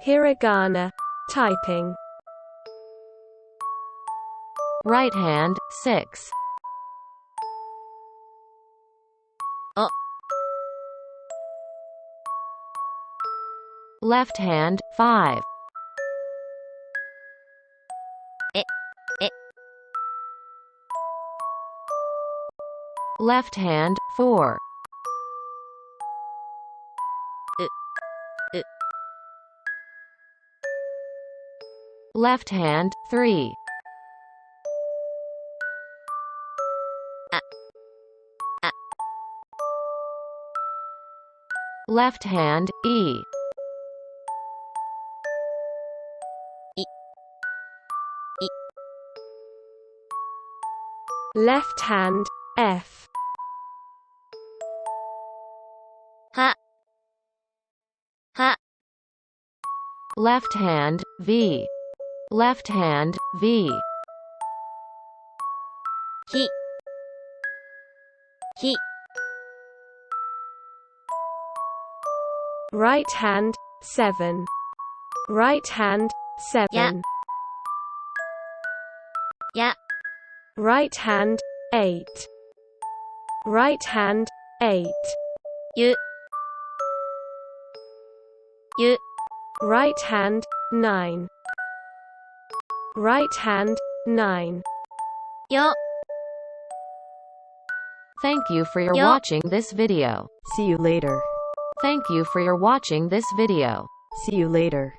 Hiragana. Typing. Right hand, 6. Left hand, 5. Left hand, 4. Left hand, 3. Left hand, E. Left hand, F. Left hand, V. Left hand, V. Right hand, 7. Right hand, 7. Right hand, 8. Right hand, 8. Right hand, 9. Right hand, 9. Thank you for your watching this video. See you later. Thank you for your watching this video. See you later.